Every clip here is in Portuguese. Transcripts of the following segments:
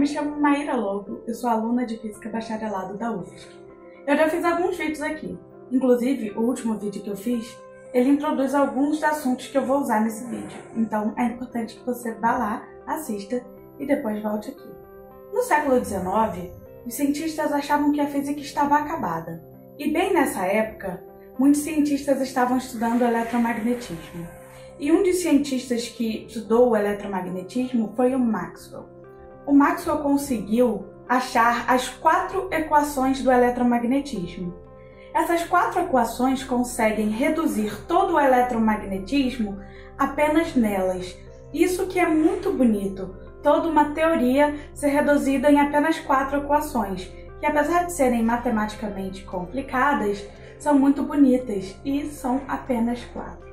me chamo Maíra Lobo, eu sou aluna de Física Bacharelado da UFSC. Eu já fiz alguns vídeos aqui, inclusive o último vídeo que eu fiz, ele introduz alguns dos assuntos que eu vou usar nesse vídeo, então é importante que você vá lá, assista e depois volte aqui. No século XIX, os cientistas achavam que a física estava acabada, e bem nessa época, muitos cientistas estavam estudando o eletromagnetismo. E um dos cientistas que estudou o eletromagnetismo foi o Maxwell. O Maxwell conseguiu achar as 4 equações do eletromagnetismo. Essas 4 equações conseguem reduzir todo o eletromagnetismo apenas nelas. Isso que é muito bonito, toda uma teoria ser reduzida em apenas 4 equações, que apesar de serem matematicamente complicadas, são muito bonitas e são apenas 4.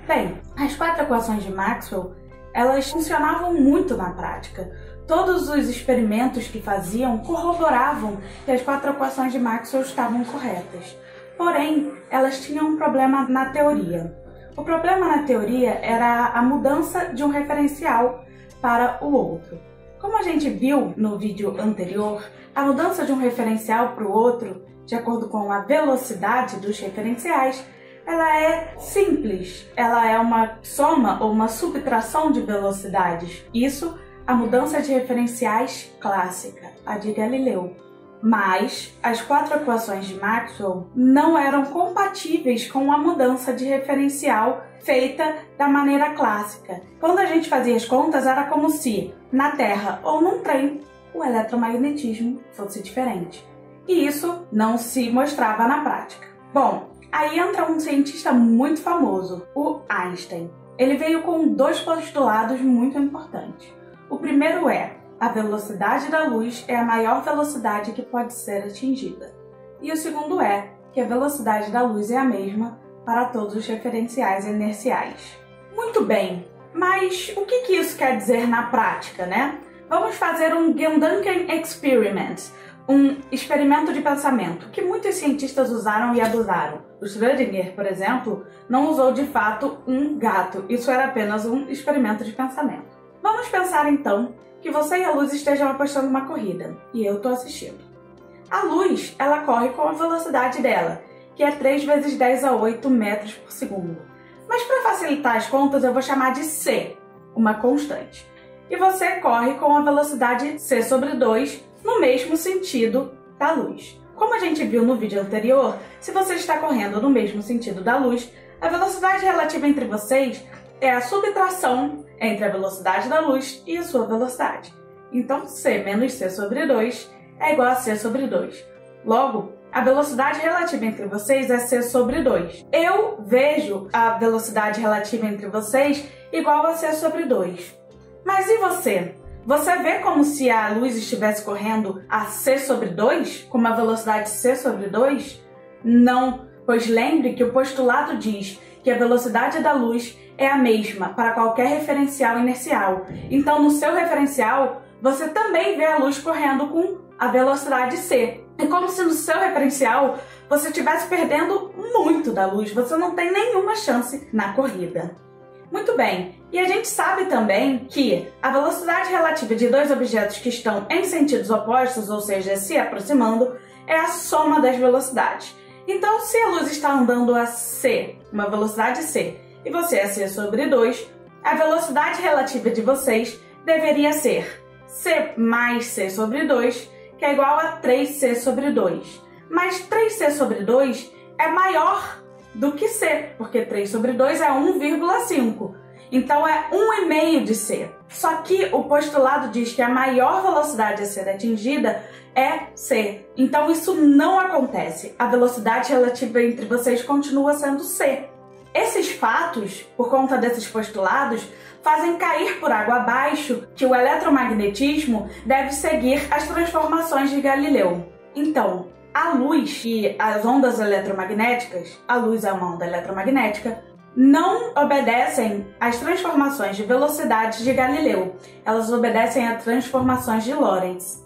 Bem, as 4 equações de Maxwell, elas funcionavam muito na prática. Todos os experimentos que faziam corroboravam que as 4 equações de Maxwell estavam corretas. Porém, elas tinham um problema na teoria. O problema na teoria era a mudança de um referencial para o outro. Como a gente viu no vídeo anterior, a mudança de um referencial para o outro, de acordo com a velocidade dos referenciais, ela é simples, ela é uma soma ou uma subtração de velocidades. Isso, a mudança de referenciais clássica, a de Galileu. Mas as 4 equações de Maxwell não eram compatíveis com a mudança de referencial feita da maneira clássica. Quando a gente fazia as contas, era como se, na Terra ou num trem, o eletromagnetismo fosse diferente. E isso não se mostrava na prática. Bom, aí entra um cientista muito famoso, o Einstein. Ele veio com 2 postulados muito importantes. O primeiro é: a velocidade da luz é a maior velocidade que pode ser atingida. E o segundo é que a velocidade da luz é a mesma para todos os referenciais inerciais. Muito bem, mas o que isso quer dizer na prática, né? Vamos fazer um Gedanken Experiment, um experimento de pensamento, que muitos cientistas usaram e abusaram. O Schrödinger, por exemplo, não usou de fato um gato, isso era apenas um experimento de pensamento. Vamos pensar então que você e a luz estejam apostando uma corrida, e eu estou assistindo. A luz, ela corre com a velocidade dela, que é 3 vezes 10 a 8 metros por segundo. Mas para facilitar as contas, eu vou chamar de C, uma constante. E você corre com a velocidade C sobre 2, no mesmo sentido da luz. Como a gente viu no vídeo anterior, se você está correndo no mesmo sentido da luz, a velocidade relativa entre vocês é a subtração entre a velocidade da luz e a sua velocidade. Então, C menos C sobre 2 é igual a C sobre 2. Logo, a velocidade relativa entre vocês é C sobre 2. Eu vejo a velocidade relativa entre vocês igual a C sobre 2. Mas e você? Você vê como se a luz estivesse correndo a C sobre 2, com uma velocidade C sobre 2? Não, pois lembre que o postulado diz que a velocidade da luz é a mesma para qualquer referencial inercial. Então, no seu referencial, você também vê a luz correndo com a velocidade C. É como se no seu referencial você estivesse perdendo muito da luz, você não tem nenhuma chance na corrida. Muito bem, e a gente sabe também que a velocidade relativa de 2 objetos que estão em sentidos opostos, ou seja, se aproximando, é a soma das velocidades. Então, se a luz está andando a C, uma velocidade C, e você é C sobre 2, a velocidade relativa de vocês deveria ser C mais C sobre 2, que é igual a 3C sobre 2. Mas 3C sobre 2 é maior do que C, porque 3 sobre 2 é 1,5. Então é 1,5 de C. Só que o postulado diz que a maior velocidade a ser atingida é C. Então isso não acontece. A velocidade relativa entre vocês continua sendo C. Esses fatos, por conta desses postulados, fazem cair por água abaixo que o eletromagnetismo deve seguir as transformações de Galileu. Então, a luz e as ondas eletromagnéticas, a luz é uma onda eletromagnética, não obedecem às transformações de velocidade de Galileu. Elas obedecem às transformações de Lorentz.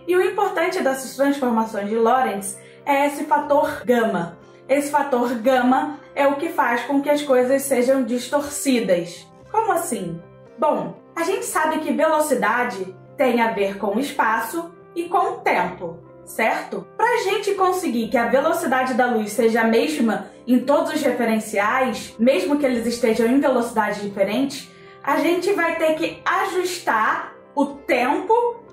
E o importante dessas transformações de Lorentz é esse fator gama. Esse fator gama é o que faz com que as coisas sejam distorcidas. Como assim? Bom, a gente sabe que velocidade tem a ver com o espaço e com o tempo, certo? Para a gente conseguir que a velocidade da luz seja a mesma em todos os referenciais, mesmo que eles estejam em velocidades diferentes, a gente vai ter que ajustar o tempo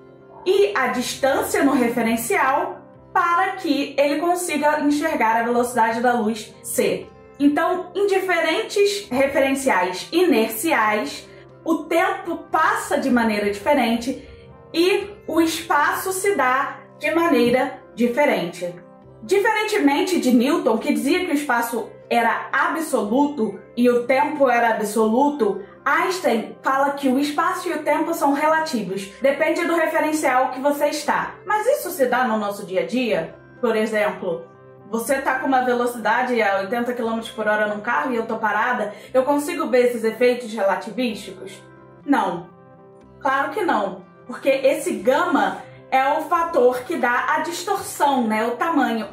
e a distância no referencial para que ele consiga enxergar a velocidade da luz C. Então, em diferentes referenciais inerciais, o tempo passa de maneira diferente e o espaço se dá de maneira diferente. Diferentemente de Newton, que dizia que o espaço era absoluto e o tempo era absoluto, Einstein fala que o espaço e o tempo são relativos, depende do referencial que você está. Mas isso se dá no nosso dia a dia? Por exemplo, você está com uma velocidade a 80 km por hora num carro e eu estou parada, eu consigo ver esses efeitos relativísticos? Não. Claro que não, porque esse gama é o fator que dá a distorção, né? O tamanho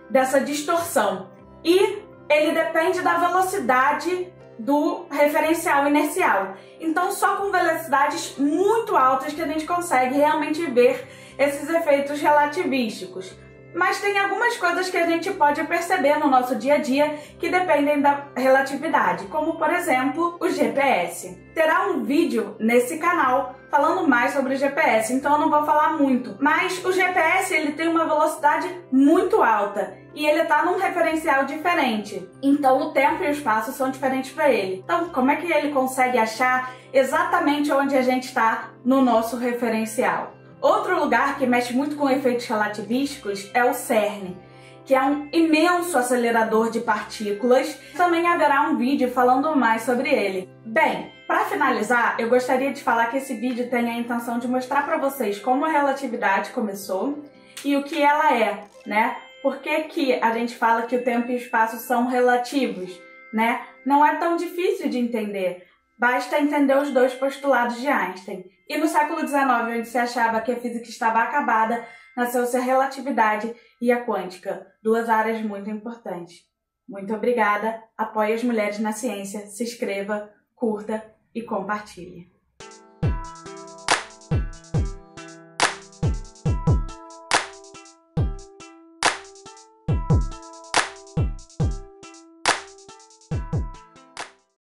dessa distorção. E ele depende da velocidade do referencial inercial. Então, só com velocidades muito altas que a gente consegue realmente ver esses efeitos relativísticos. Mas tem algumas coisas que a gente pode perceber no nosso dia a dia que dependem da relatividade, como por exemplo o GPS. Terá um vídeo nesse canal falando mais sobre o GPS, então eu não vou falar muito. Mas o GPS ele tem uma velocidade muito alta e ele está num referencial diferente. Então o tempo e o espaço são diferentes para ele. Então como é que ele consegue achar exatamente onde a gente está no nosso referencial? Outro lugar que mexe muito com efeitos relativísticos é o CERN, que é um imenso acelerador de partículas. Também haverá um vídeo falando mais sobre ele. Bem, para finalizar, eu gostaria de falar que esse vídeo tem a intenção de mostrar para vocês como a relatividade começou e o que ela é, né? Por que a gente fala que o tempo e o espaço são relativos, né? Não é tão difícil de entender. Basta entender os dois postulados de Einstein. E no século XIX, onde se achava que a física estava acabada, nasceu-se a relatividade e a quântica, duas áreas muito importantes. Muito obrigada, apoie as mulheres na ciência, se inscreva, curta e compartilhe.